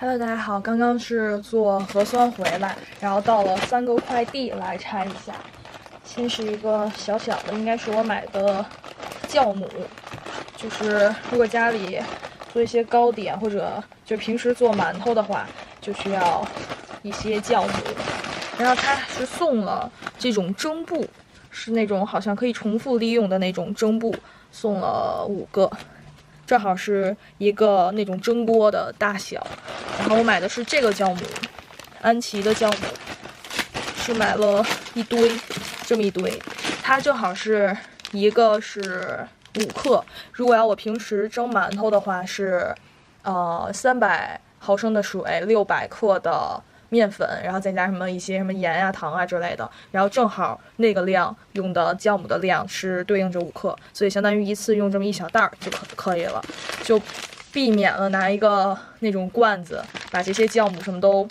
Hello，大家好，刚刚是做核酸回来，然后到了3个快递来拆一下。先是一个小小的，应该是我买的酵母，就是如果家里做一些糕点或者就平时做馒头的话，就需要一些酵母。然后它是送了这种蒸布，是那种好像可以重复利用的那种蒸布，送了5个。正好是一个那种蒸锅的大小，然后我买的是这个酵母，安琪的酵母，是买了一堆，这么一堆，它正好是一个是5克，如果要我平时蒸馒头的话是，300毫升的水，600克的面粉，然后再加一些什么盐啊、糖啊之类的，然后正好那个量用的酵母的量是对应着5克，所以相当于一次用这么一小袋就可以了，就避免了拿一个那种罐子把这些酵母什么都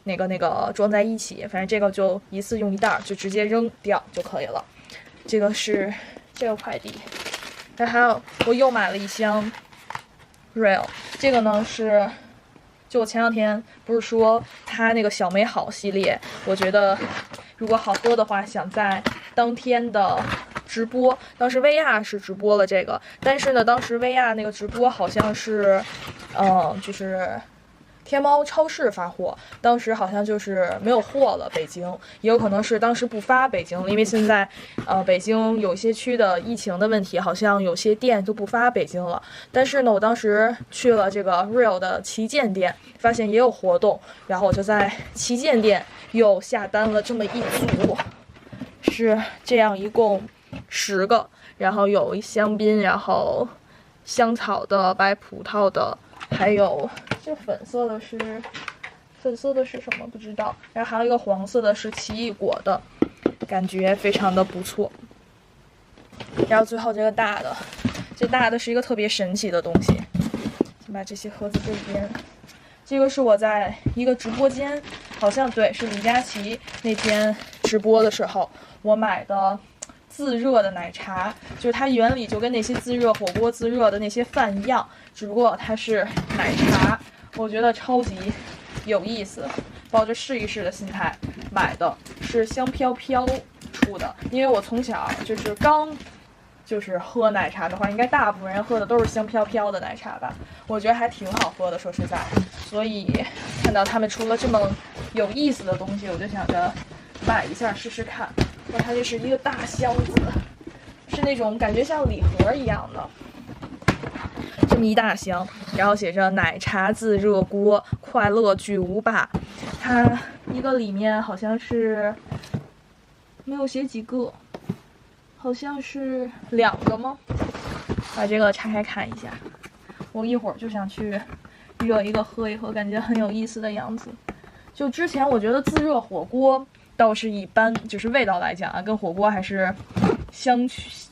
那个装在一起，反正这个就一次用一袋就直接扔掉就可以了。这个是这个快递，然后还有我又买了一箱 Real， 这个呢是。就我前2天不是说它那个小美好系列，我觉得如果好喝的话，想在当天的直播，当时薇娅是直播了这个，但是呢，当时薇娅那个直播好像是，就是天猫超市发货，当时好像就是没有货了，北京也有可能是当时不发北京，因为现在北京有些区的疫情的问题，好像有些店都不发北京了。但是呢，我当时去了这个 Real 的旗舰店，发现也有活动，然后我就在旗舰店又下单了这么一组，是这样一共10个，然后有香槟，然后香草的、白葡萄的，还有这粉色的是什么不知道，然后还有一个黄色的是奇异果的，感觉非常的不错。然后最后这个大的，这大的是一个特别神奇的东西，先把这些盒子这边。这个是我在一个直播间，好像对，是李佳琦那天直播的时候我买的自热的奶茶，就是它原理就跟那些自热火锅、自热的那些饭一样，只不过它是奶茶，我觉得超级有意思，抱着试一试的心态买的，是香飘飘出的，因为我从小就是喝奶茶的话，应该大部分人喝的都是香飘飘的奶茶吧，我觉得还挺好喝的，说实在，所以看到他们出了这么有意思的东西，我就想着买一下试试看。它这是一个大箱子，是那种感觉像礼盒一样的，这么一大箱，然后写着奶茶自热锅，快乐巨无霸。它一个里面好像是没有写几个，好像是2个吗？把这个拆开看一下，我一会儿就想去热一个喝一喝，感觉很有意思的样子。就之前我觉得自热火锅倒是一般，就是味道来讲啊，跟火锅还是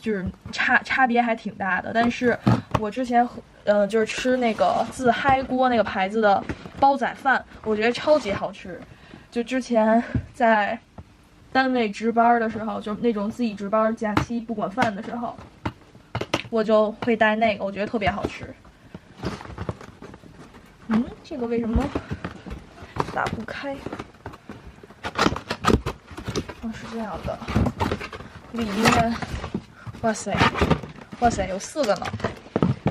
就是差别还挺大的。但是我之前就是吃那个自嗨锅那个牌子的煲仔饭，我觉得超级好吃。就之前在单位值班的时候，就那种自己值班假期不管饭的时候，我就会带那个，我觉得特别好吃。这个为什么打不开？是这样的，里面，哇塞，有4个呢。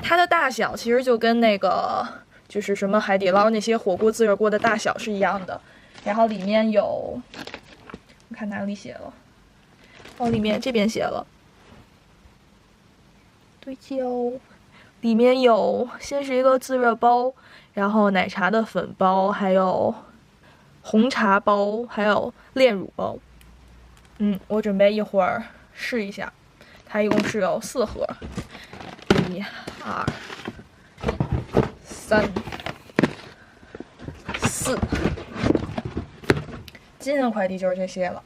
它的大小其实就跟那个就是什么海底捞那些火锅自热锅的大小是一样的。然后里面有，我看哪里写了，里面这边写了，对焦，里面有先是一个自热包，然后奶茶的粉包，还有红茶包，还有炼乳包。我准备一会儿试一下，它一共是有4盒，1、2、3、4，今天的快递就是这些了。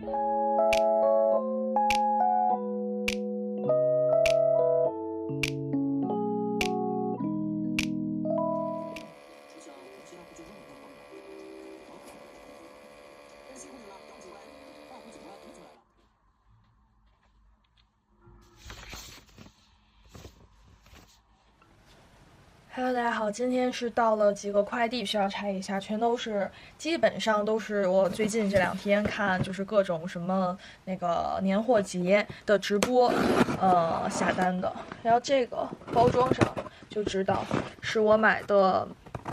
Hello， 大家好，今天是到了几个快递需要拆一下，基本上都是我最近这2天看就是各种什么那个年货节的直播，下单的。然后这个包装上就知道是我买的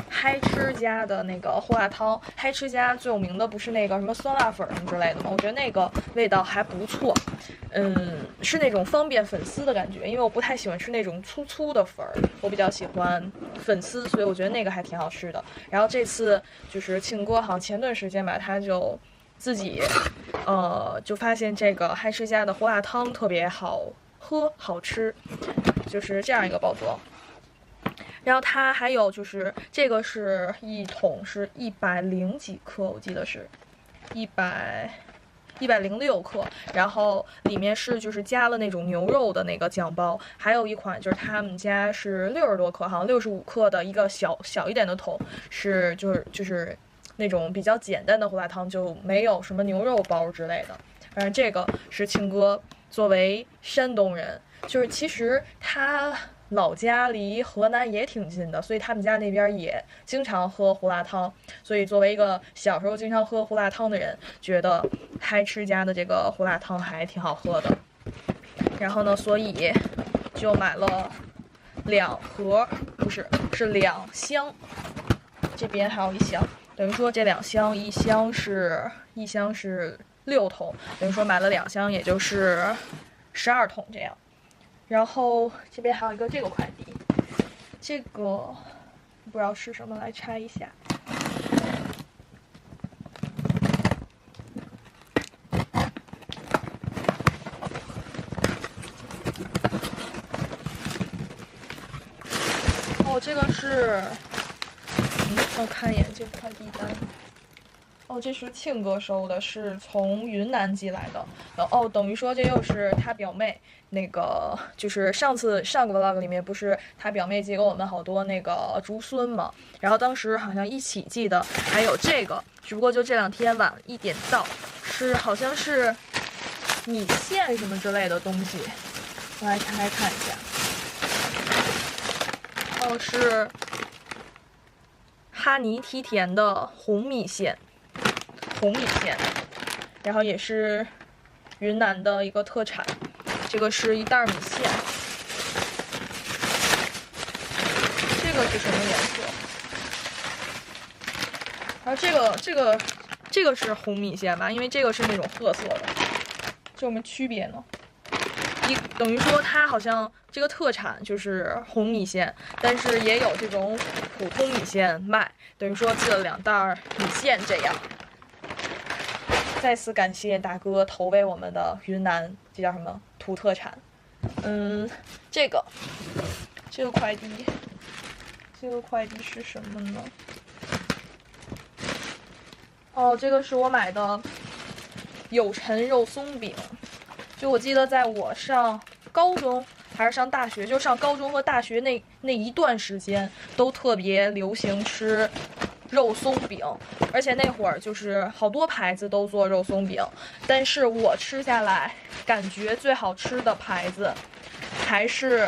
嗨吃家的那个胡辣汤。嗨吃家最有名的不是那个什么酸辣粉什么之类的吗？我觉得那个味道还不错。是那种方便粉丝的感觉，因为我不太喜欢吃那种粗粗的粉儿，我比较喜欢粉丝，所以我觉得那个还挺好吃的。然后这次就是庆哥好像前段时间吧，他就自己就发现这个嗨吃家的胡辣汤特别好喝好吃，就是这样一个包装。然后它还有就是这个是一桶是100几克，我记得是106克，然后里面是就是加了那种牛肉的那个酱包，还有一款就是他们家是60多克，好像65克的一个小一点的桶，就是那种比较简单的胡辣汤，就没有什么牛肉包之类的。反正这个是庆哥作为山东人，就是其实他老家离河南也挺近的，所以他们家那边也经常喝胡辣汤。所以作为一个小时候经常喝胡辣汤的人，觉得嗨吃家的这个胡辣汤还挺好喝的。然后呢，所以就买了2盒，不是，是2箱。这边还有1箱，等于说这2箱，一箱是6桶，等于说买了2箱，也就是12桶这样。然后这边还有一个这个快递，这个不知道是什么，来拆一下。哦，这个是，我看一眼这快递单。哦，这是庆哥收的，是从云南寄来的。哦，等于说这又是他表妹，那个就是上个 vlog 里面不是他表妹寄给我们好多那个竹荪嘛，然后当时好像一起寄的，还有这个，只不过就这2天晚一点到，好像是米线什么之类的东西，我来拆开看一下。哦，是哈尼梯田的红米线，然后也是云南的一个特产。这个是一袋米线，这个是什么颜色？然后这个是红米线吧，因为这个是那种褐色的，这有什么区别呢？等于说它好像这个特产就是红米线，但是也有这种普通米线卖，等于说寄了2袋米线这样。再次感谢大哥投喂我们的云南，这叫什么土特产？这个快递是什么呢？哦，这个是我买的有陈肉松饼。就我记得在我上高中还是上大学，就上高中和大学那一段时间，都特别流行吃肉松饼，而且那会儿就是好多牌子都做肉松饼，但是我吃下来感觉最好吃的牌子还是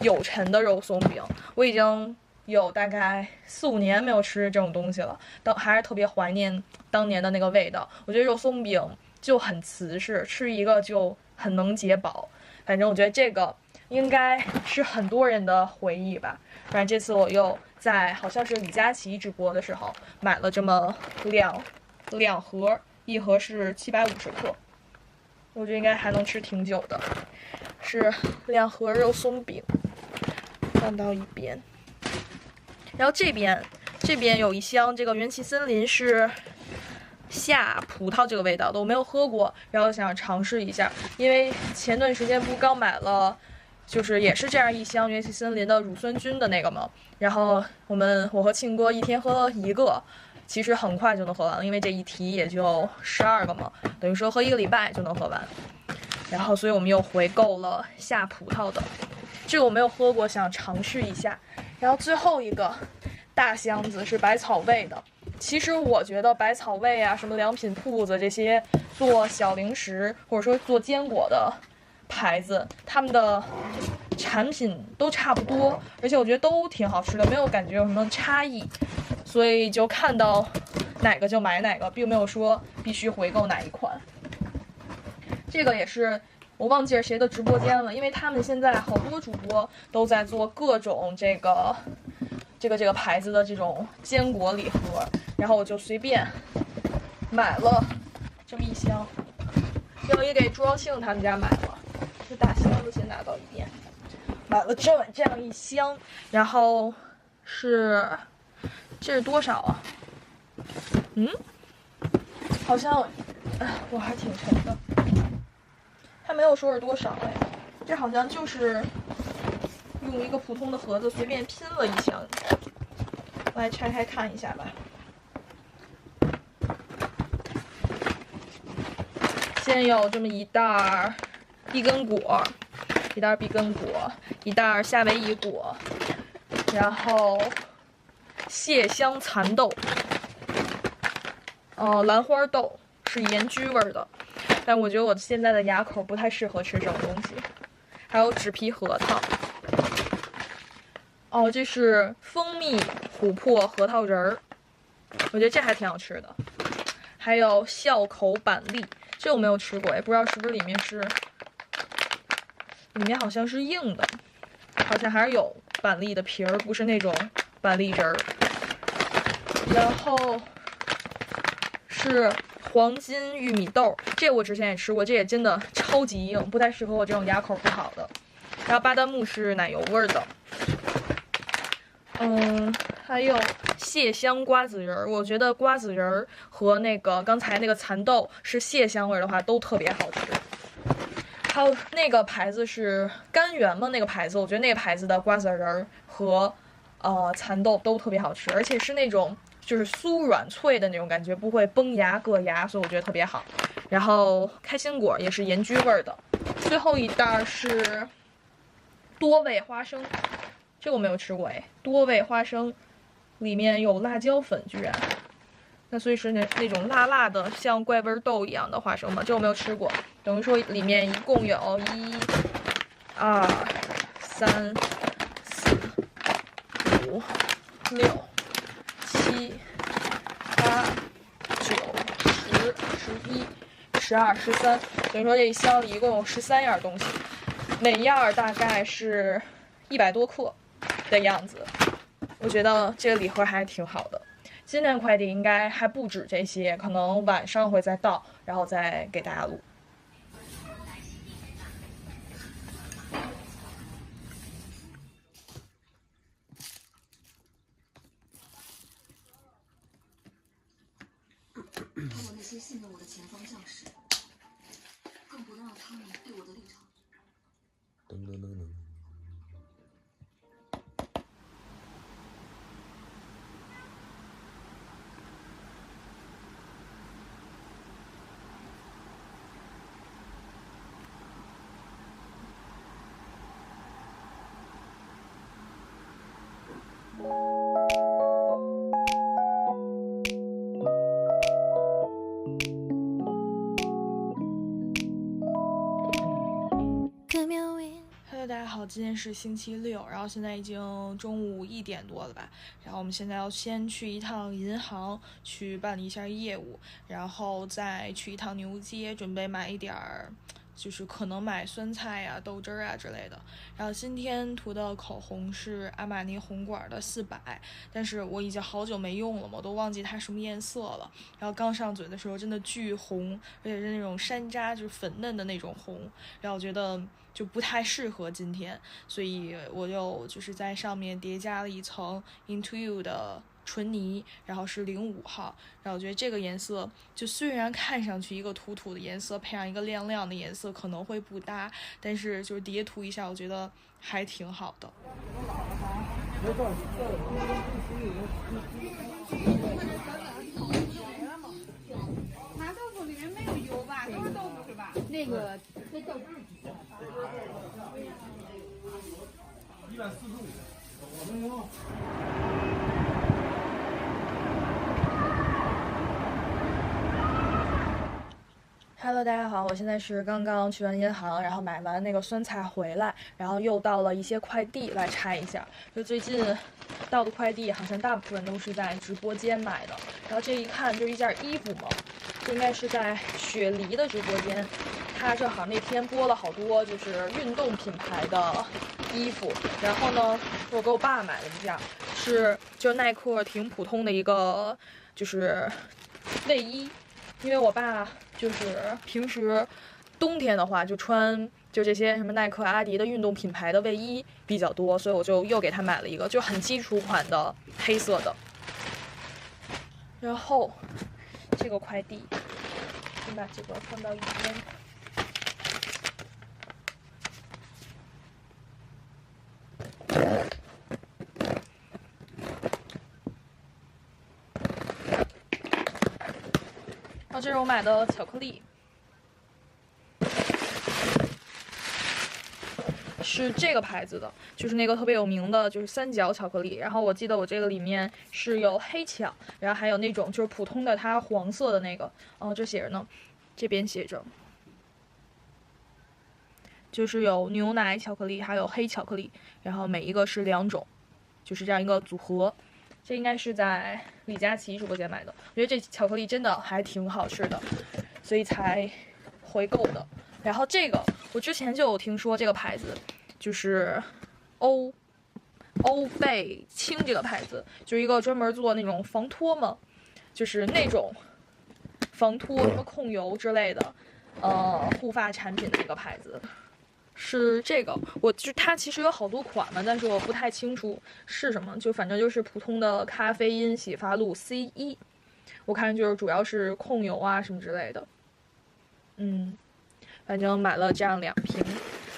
有陈的肉松饼。我已经有大概4、5年没有吃这种东西了，还是特别怀念当年的那个味道。我觉得肉松饼就很瓷实，吃一个就很能解饱。反正我觉得这个应该是很多人的回忆吧。反正这次我又在好像是李佳琦直播的时候买了这么两盒，一盒是750克，我觉得应该还能吃挺久的。是2盒肉松饼，放到一边。然后这边有一箱，这个元气森林是夏葡萄这个味道的，我没有喝过，然后想尝试一下，因为前段时间不刚买了，就是也是这样一箱元气森林的乳酸菌的那个嘛，然后我和庆哥一天喝了1个，其实很快就能喝完了，因为这一提也就12个嘛，等于说喝1个礼拜就能喝完。然后，所以我们又回购了夏葡萄的，这个我没有喝过，想尝试一下。然后最后一个大箱子是百草味的。其实我觉得百草味啊，什么良品铺子这些做小零食或者说做坚果的牌子，他们的产品都差不多，而且我觉得都挺好吃的，没有感觉有什么差异，所以就看到哪个就买哪个，并没有说必须回购哪一款。这个也是我忘记是谁的直播间了，因为他们现在好多主播都在做各种这个牌子的这种坚果礼盒，然后我就随便买了这么一箱，要也给朱耀庆他们家买了，这大箱子先拿到一边，买了这样一箱，然后这是多少啊？好像我还挺沉的，他没有说是多少哎，这好像就是用一个普通的盒子随便拼了一箱，来拆开看一下吧。先有这么一袋碧根果，一袋碧根果，一袋夏威夷果，然后蟹香蚕豆，兰花豆是盐焗味的，但我觉得我现在的牙口不太适合吃这种东西。还有纸皮核桃，这是蜂蜜琥珀核桃仁儿，我觉得这还挺好吃的。还有笑口板栗，这我没有吃过，也不知道是不是里面好像是硬的，好像还是有板栗的皮儿，不是那种板栗仁儿。然后是黄金玉米豆，这我之前也吃过，这也真的超级硬，不太适合我这种牙口不好的。然后巴旦木是奶油味的，还有蟹香瓜子仁儿，我觉得瓜子仁儿和那个刚才那个蚕豆是蟹香味的话，都特别好吃。还有那个牌子是甘源吗？那个牌子，我觉得那个牌子的瓜子仁儿和蚕豆都特别好吃，而且是那种就是酥软脆的那种感觉，不会崩牙硌牙，所以我觉得特别好。然后开心果也是盐焗味的。最后一袋是多味花生，这个我没有吃过哎，多味花生里面有辣椒粉，居然，那所以是那种辣辣的，像怪味豆一样的花生嘛，这我没有吃过。等于说里面一共有1、2、3、4、5、6、7、8、9、10、11、12、13，等于说这一箱里一共有13样东西，每样大概是100多克的样子。我觉得这个礼盒还挺好的。今天快递应该还不止这些，可能晚上会再到，然后再给大家录。让我那些信任我的前方将士，更不能让他们对我的立场。噔噔噔噔。Hello， 大家好，今天是星期六，然后现在已经中午1点多了吧，然后我们现在要先去一趟银行去办理一下业务，然后再去一趟牛街，准备买一点儿。就是可能买酸菜啊、豆汁儿啊之类的。然后今天涂的口红是阿玛尼红管的400，但是我已经好久没用了嘛，我都忘记它什么颜色了。然后刚上嘴的时候真的巨红，而且是那种山楂，就是粉嫩的那种红。然后我觉得就不太适合今天，所以我就是在上面叠加了一层 Into You 的纯泥，然后是05号，然后我觉得这个颜色就虽然看上去一个土土的颜色配上一个亮亮的颜色可能会不搭，但是就是叠涂一下我觉得还挺好的。那个在豆瓣145。Hello，大家好，我现在是刚刚去完银行，然后买完那个酸菜回来，然后又到了一些快递来拆一下。就最近到的快递，好像大部分都是在直播间买的。然后这一看就是一件衣服嘛，这应该是在雪梨的直播间。他正好那天播了好多就是运动品牌的衣服，然后呢，我给我爸买了一件，是就耐克挺普通的一个就是卫衣。因为我爸就是平时冬天的话就穿就这些什么耐克、阿迪的运动品牌的卫衣比较多，所以我就又给他买了一个就很基础款的黑色的。然后这个快递，先把这个放到一边。这是我买的巧克力，是这个牌子的，就是那个特别有名的，就是三角巧克力。然后我记得我这个里面是有黑巧，然后还有那种就是普通的它黄色的那个，这写着呢，这边写着，就是有牛奶巧克力，还有黑巧克力，然后每一个是2种，就是这样一个组合。这应该是在李佳琦直播间买的，我觉得这巧克力真的还挺好吃的，所以才回购的。然后这个我之前就有听说这个牌子，就是欧贝清这个牌子，就是一个专门做那种防脱嘛，就是那种防脱什么控油之类的，护发产品的一个牌子。是这个，它其实有好多款嘛，但是我不太清楚是什么，就反正就是普通的咖啡因洗发露 C1，我看就是主要是控油啊什么之类的。反正买了这样2瓶，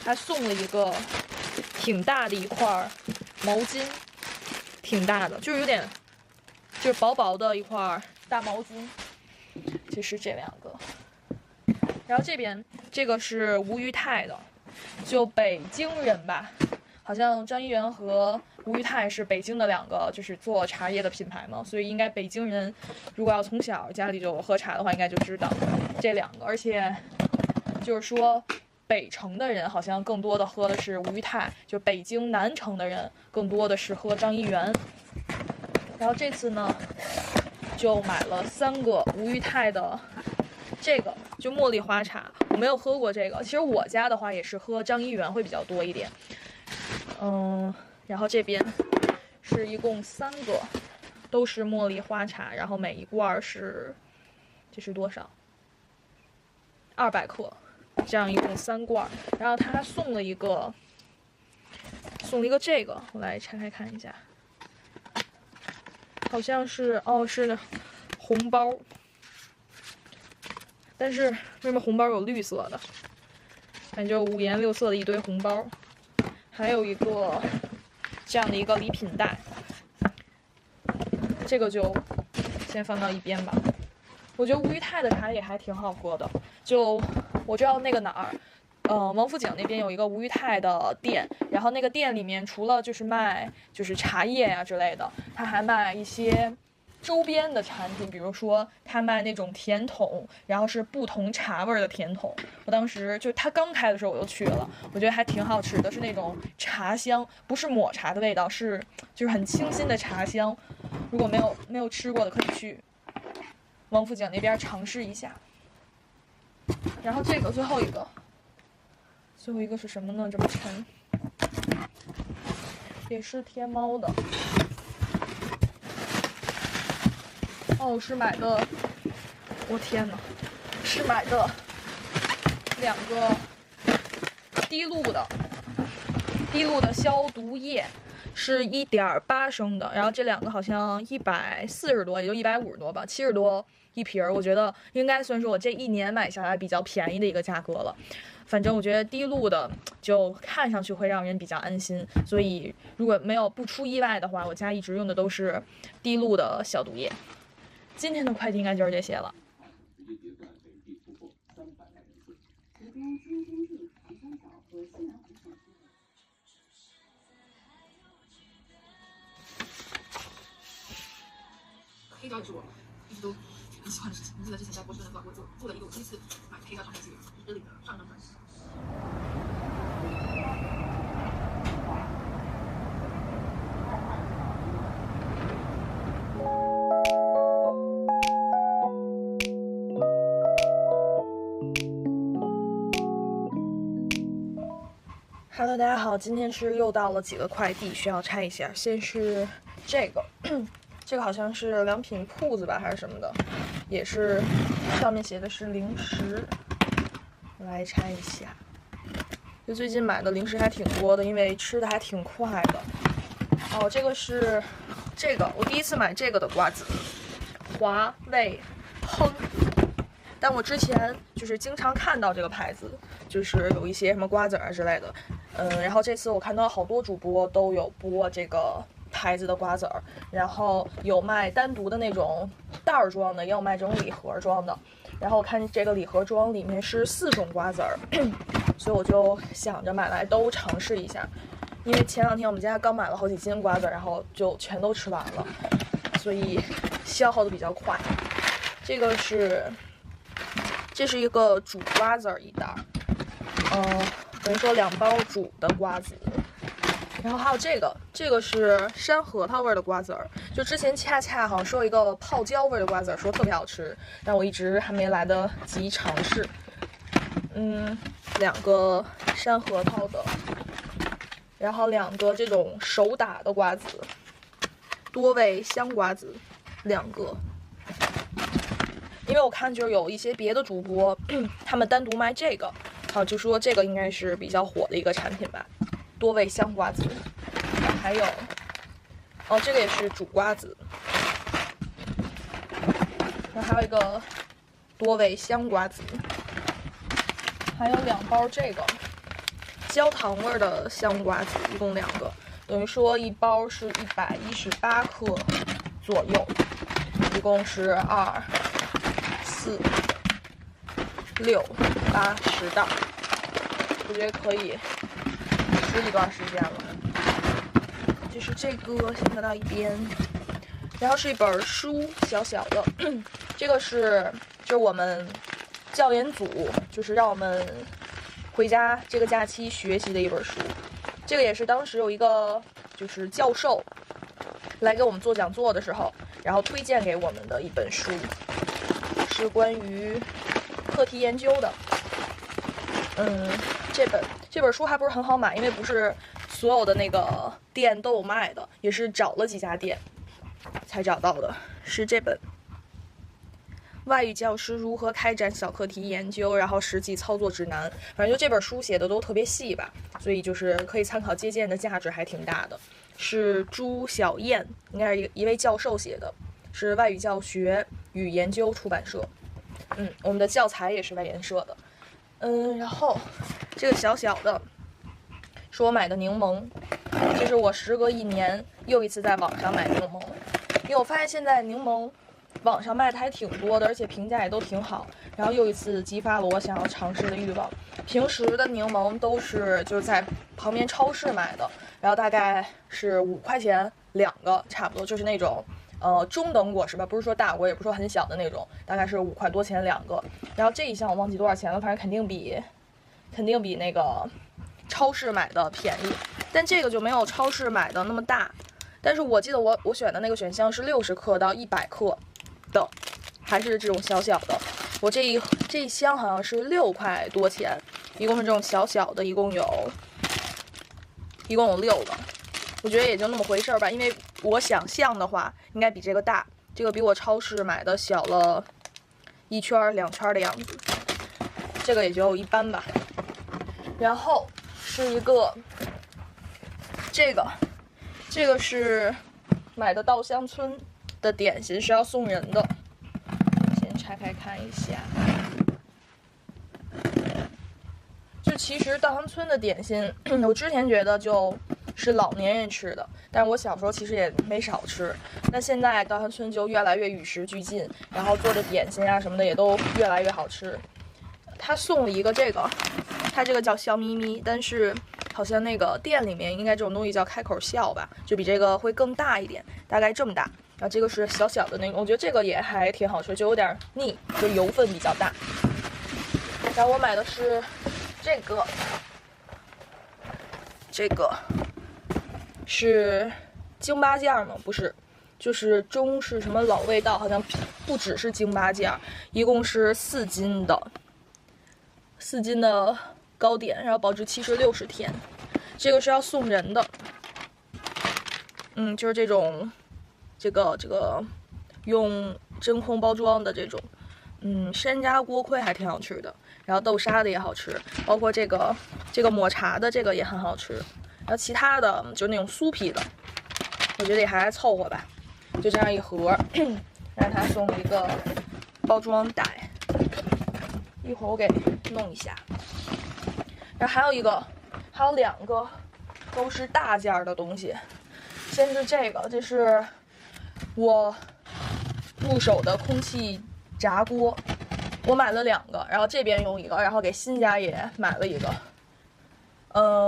还送了一个挺大的一块毛巾，挺大的，就是有点就是薄薄的一块大毛巾，就是这2个。然后这边这个是吴裕泰的。就北京人吧，好像张一元和吴裕泰是北京的2个就是做茶叶的品牌嘛，所以应该北京人如果要从小家里就喝茶的话，应该就知道这2个。而且就是说北城的人好像更多的喝的是吴裕泰，就北京南城的人更多的是喝张一元。然后这次呢就买了3个吴裕泰的这个就茉莉花茶，我没有喝过这个。其实我家的话也是喝张一元会比较多一点。然后这边是一共3个，都是茉莉花茶，然后每一罐是，这是多少？200克，这样一共3罐。然后他还送了一个这个，我来拆开看一下，好像是是红包。但是为什么红包有绿色的？感觉5颜6色的一堆红包，还有一个这样的一个礼品袋，这个就先放到一边吧。我觉得吴裕泰的茶也还挺好喝的，就我知道那个哪儿，王府井那边有一个吴裕泰的店，然后那个店里面除了就是卖就是茶叶呀之类的，他还卖一些周边的产品，比如说他卖那种甜筒，然后是不同茶味的甜筒。我当时就他刚开的时候我就去了，我觉得还挺好吃的，是那种茶香，不是抹茶的味道，是就是很清新的茶香。如果没有吃过的，可以去王府井那边尝试一下。然后这个最后一个是什么呢？这么沉，也是天猫的。是买的，我天哪，是买的2个滴露的消毒液，是1.8升的，然后这2个好像140多，也就150多吧，70多一瓶儿，我觉得应该算是我这1年买下来比较便宜的一个价格了。反正我觉得滴露的就看上去会让人比较安心，所以如果不出意外的话，我家一直用的都是滴露的消毒液。今天的快递应该就是这些了。黑胶也是我一直都很喜欢的事情。你记得之前在波士顿的时候，我做了一个我第一次买黑胶唱片机，日领的上一张专辑。Hello， 大家好，今天是又到了几个快递需要拆一下。先是这个，这个好像是良品铺子吧，还是什么的，也是上面写的是零食。来拆一下，就最近买的零食还挺多的，因为吃的还挺快的。哦，这个是这个，我第一次买这个的瓜子，华味亨。但我之前就是经常看到这个牌子，就是有一些什么瓜子啊之类的，然后这次我看到好多主播都有播这个牌子的瓜子儿，然后有卖单独的那种袋儿装的，也有卖这种礼盒装的。然后我看这个礼盒装里面是4种瓜子儿，所以我就想着买来都尝试一下。因为前2天我们家刚买了好几斤瓜子，然后就全都吃完了，所以消耗的比较快。这是一个煮瓜子儿一袋，等于说2包煮的瓜子。然后还有这个是山核桃味的瓜子儿，就之前恰恰好像说一个泡椒味的瓜子儿，说特别好吃，但我一直还没来得及尝试。2个山核桃的，然后2个这种手打的瓜子，多味香瓜子2个。因为我看就是有一些别的主播，他们单独卖这个，就说这个应该是比较火的一个产品吧，多味香瓜子。还有，这个也是煮瓜子，然后还有一个多味香瓜子，还有2包这个焦糖味的香瓜子，一共2个，等于说一包是118克左右，一共是2、4、6、8、10袋，我觉得可以吃一段时间了。就是这个先搁到一边，然后是一本书，小小的，这个是就是我们教研组就是让我们回家这个假期学习的一本书。这个也是当时有一个就是教授来给我们做讲座的时候，然后推荐给我们的一本书，是关于课题研究的。这本书还不是很好买，因为不是所有的那个店都有卖的，也是找了几家店才找到的。是这本外语教师如何开展小课题研究，然后实际操作指南。反正就这本书写的都特别细吧，所以就是可以参考借鉴的价值还挺大的。是朱小燕，应该是一位教授写的，是外语教学与研究出版社。我们的教材也是外研社的。然后这个小小的是我买的柠檬，这是我时隔1年又一次在网上买柠檬，因为我发现现在柠檬网上卖的还挺多的，而且评价也都挺好，然后又一次激发了我想要尝试的欲望。平时的柠檬都是就是在旁边超市买的，然后大概是5块钱2个，差不多就是那种中等果实吧，不是说大果，也不是说很小的那种，大概是5块多钱2个。然后这一箱我忘记多少钱了，反正肯定比那个超市买的便宜，但这个就没有超市买的那么大。但是我记得我选的那个选项是60克到100克的，还是这种小小的。我这一箱好像是6块多钱，一共是这种小小的，一共有6个。我觉得也就那么回事儿吧，因为我想象的话应该比这个大，这个比我超市买的小了1圈2圈的样子，这个也就一般吧。然后是一个这个是买的稻香村的点心，是要送人的，先拆开看一下。就其实稻香村的点心我之前觉得就是老年人吃的，但是我小时候其实也没少吃。那现在稻香村就越来越与时俱进，然后做的点心啊什么的也都越来越好吃。他送了一个这个，它这个叫笑眯眯，但是好像那个店里面应该这种东西叫开口笑吧，就比这个会更大一点，大概这么大。然后这个是小小的那种，我觉得这个也还挺好吃，就有点腻，就油分比较大。然后我买的是这个，这个是京八件吗？不是，就是中式什么老味道，好像不只是京八件，一共是4斤的糕点，然后保质期是60天。这个是要送人的，就是这种，这个用真空包装的这种，山楂锅盔还挺好吃的，然后豆沙的也好吃，包括这个抹茶的这个也很好吃，然后其他的就那种酥皮的，我觉得也还凑合吧，就这样一盒，让他送了一个包装袋，一会儿我给弄一下。然后还有2个都是大件的东西，先是这个，这是我入手的空气炸锅，我买了2个，然后这边用一个，然后给新家也买了一个。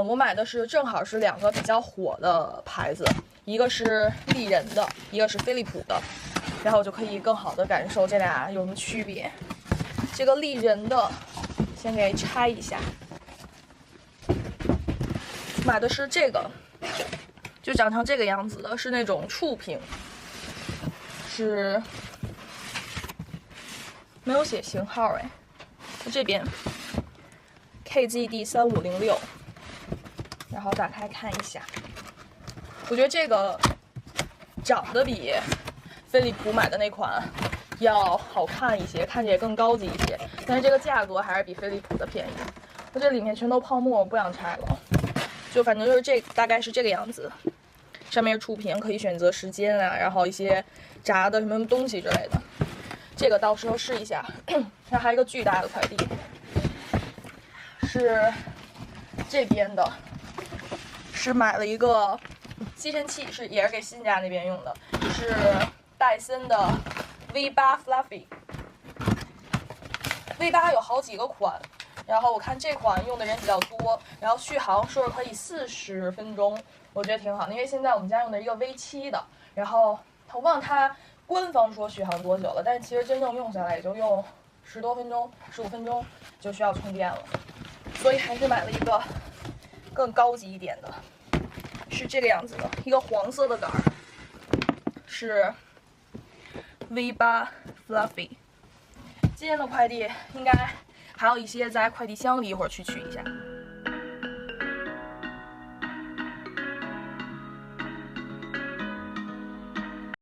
我买的是正好是2个比较火的牌子，一个是丽人的，一个是飞利浦的，然后我就可以更好的感受这俩有什么区别。这个丽人的先给拆一下，买的是这个，就长成这个样子的，是那种触屏，是没有写型号哎，这边 KZD3506，然后打开看一下，我觉得这个长得比飞利浦买的那款要好看一些，看着也更高级一些，但是这个价格还是比飞利浦的便宜。我这里面全都泡沫，我不想拆了。就反正就是大概是这个样子，上面是触屏，可以选择时间啊，然后一些炸的什么东西之类的。这个到时候试一下。然后还有一个巨大的快递，是这边的，是买了一个吸尘器，也是给新家那边用的，是戴森的 V8 Fluffy。V8 有好几个款。然后我看这款用的人比较多，然后续航说是可以40分钟，我觉得挺好的，因为现在我们家用的一个 V7 的，然后我忘了它官方说续航多久了，但是其实真正用下来也就用10多分钟、15分钟就需要充电了，所以还是买了一个更高级一点的，是这个样子的，一个黄色的杆儿，是 V8 Fluffy。今天的快递应该还有一些在快递箱里，一会儿去取一下。